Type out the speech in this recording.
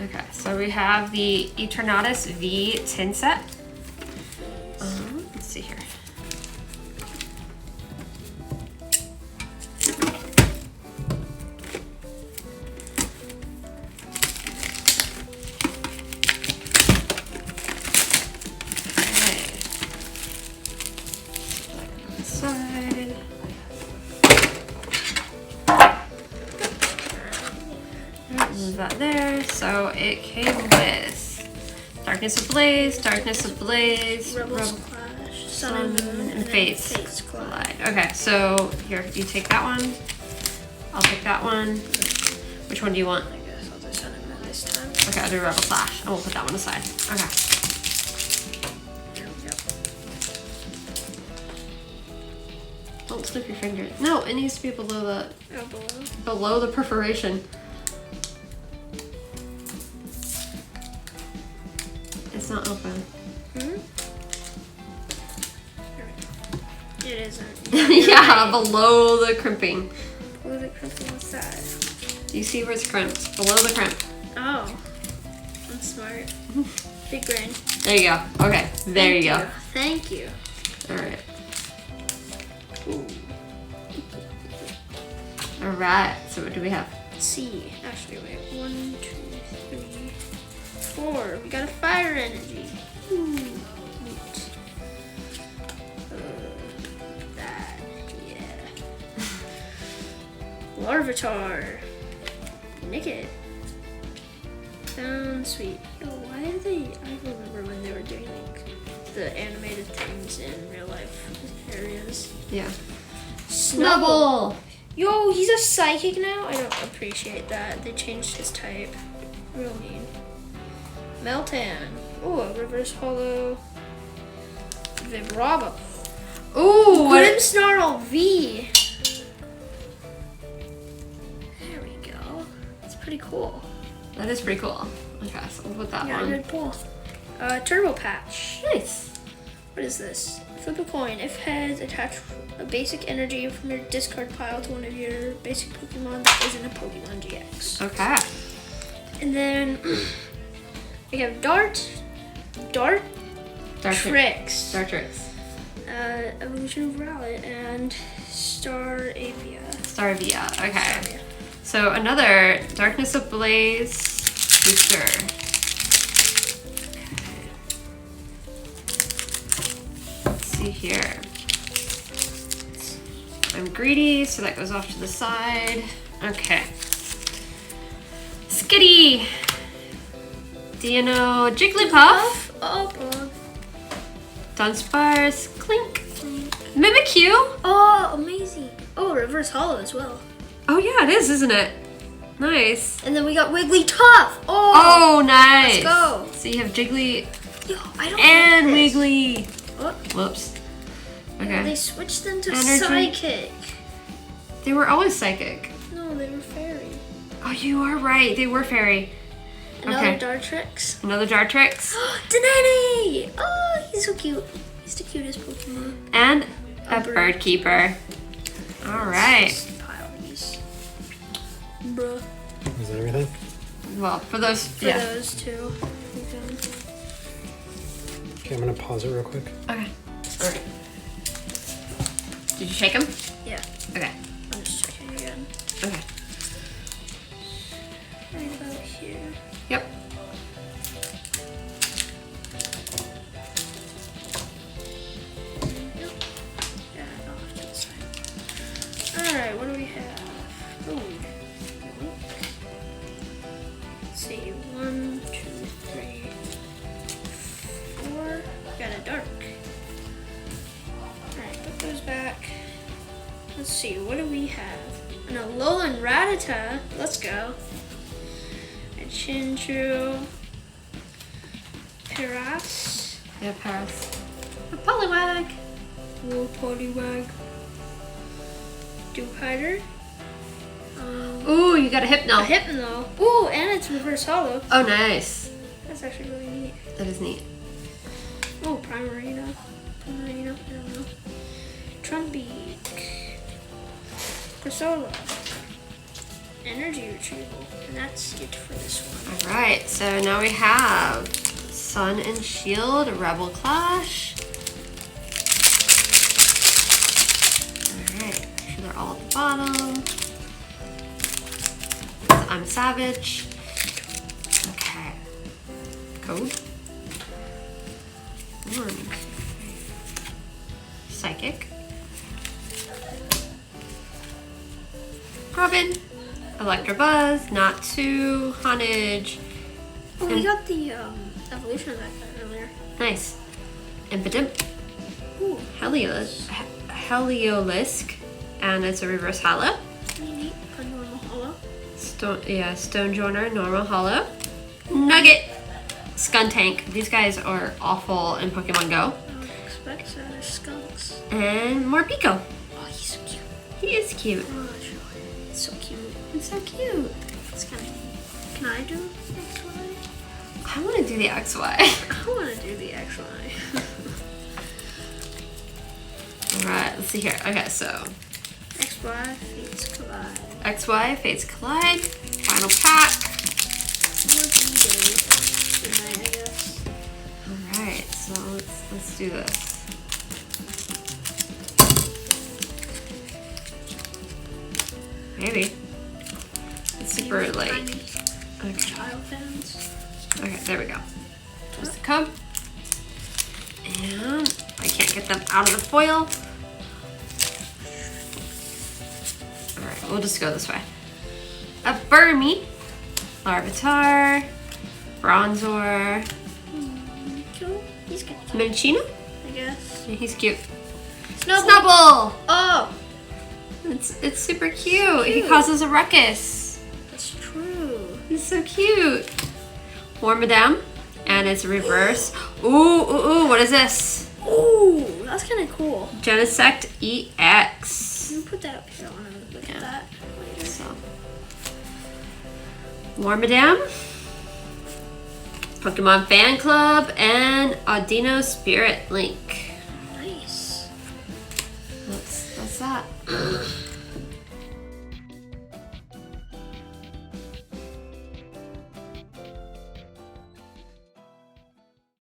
Okay, so we have the Eternatus V tin set. Let's see here. Move that there. So it came with Darkness Ablaze, Rebel Splash, Sun and Moon, and Fates Collide. Okay, so here, you take that one. I'll take that one. Which one do you want? I guess I'll do Sun and Moon this time. Okay, I'll do Rebel Splash. And we'll put that one aside. Okay. There we go. Don't snip your finger. No, it needs to be below the Oh, below the perforation. It's not open. Hmm? It isn't. Yeah, below the crimping. Below the crimping, what's that? Do you see where it's crimped? Below the crimp. Oh. I'm smart. Big brain. There you go. Okay, there you go. Thank you. Alright. Alright, so what do we have? Let's see. Actually, wait. 1, 2, 3, 4. We got a fire energy. Ooh, neat. That, yeah. Larvitar. Nick it. Sounds sweet. Oh, why are they? I remember when they were doing like the animated things in real life areas. Yeah. Snubble. Yo, he's a psychic now? I don't appreciate that. They changed his type. Real mean. Meltan. Ooh, a reverse hollow. Vibrava. Ooh, Grimmsnarl V. There we go. That's pretty cool. that is pretty cool. Okay, so we'll put that Yeah, one. good pull. Turbo Patch. Nice. What is this? Flip a coin. If heads, attach a basic energy from your discard pile to one of your basic Pokemon that isn't a Pokemon GX. Okay. And then we have Dart Tricks, Evolution of Rowlet, and Staravia. Staravia. Okay. So another Darkness Ablaze booster. Okay. Let's see here. I'm greedy, so that goes off to the side. Okay. Skitty! Dino Jigglypuff. Oh, Dunsparce. Clink. Mimikyu. oh, amazing. Oh, Reverse Hollow as well. Oh yeah, it is, isn't it? Nice. And then we got Wigglytuff. Oh, nice. Let's go. So you have Jiggly Yo, I don't and like this. Wiggly. Oh, Whoops. they Okay. switched them to Energy. Psychic. They were always psychic. No, they were Fairy. Oh, you are right. They were fairy. Another Okay. Dartrix. Another Dartrix. Danani! Oh, he's so cute. He's the cutest Pokemon. And a bird. bird keeper. All right. Just pile these. Bruh. Is that everything? Well, for those, For yeah. those two. we've done. Okay, I'm gonna pause it real quick. Okay. All right. Did you shake them? Yeah, Okay. I'm just checking again. Okay. Right about here. Yep. Yep. Yeah, off to the side. Alright, what do we have? Oh. Let's see. 1, 2, 3, 4. Got a dark. Alright, put those back. Let's see, what do we have? An Alolan Rattata. Let's go. A Chinchou. Paras. Yeah, Paris. A Poliwag. Little Poliwag. Dewpider. Ooh, you got a A Hypno. Hypno. Ooh, and it's reverse hollow. Oh, nice. That's actually really neat. That is neat. Oh, Primarina. I don't know. Trumbeak. Corsola. energy retrieval. And that's it for this one. Alright, so now we have Sun and Shield, Rebel Clash. Alright, make sure they're all at the bottom. I'm Savage. Okay. Code. Psychic. Robin. Electabuzz, Natsu, Honage. Oh, we got the evolution of that guy earlier. Nice. Impidimp. Ooh. Heliolisk. And it's a reverse hollow. Neat. A normal hollow. Stonejourner, normal hollow. Nugget. Skuntank. These guys are awful in Pokemon Go. I would expect so. They're skunks. And more Pico. Oh, he's so cute. He is cute. Oh, it's so cute. He's so cute. It's kind of neat. Can I do XY? I want to do the XY. I want to do the XY. Alright, let's see here. Okay, so XY, Fates Collide. XY, Fates Collide. Final pack. More D-Day tonight, I guess. Alright, so let's do this. Maybe. It's super like. Okay. Child fans. Okay, there we go. There's the cub. And I can't get them out of the foil. Alright, we'll just go this way. A Burmy, Larvitar, Bronzor, Cool. He's good. Minchino? I guess. Yeah, he's cute. Snubbull! Snubbull! Oh! It's super cute. He cute. causes a ruckus. That's true. He's so cute. Wormadam, and it's a reverse. Ooh, what is this? Ooh, that's kind of cool. Genesect EX. Can you put that up here? I want to look at that later. So, Wormadam, Pokemon Fan Club, and Audino Spirit Link. Nice. That's that.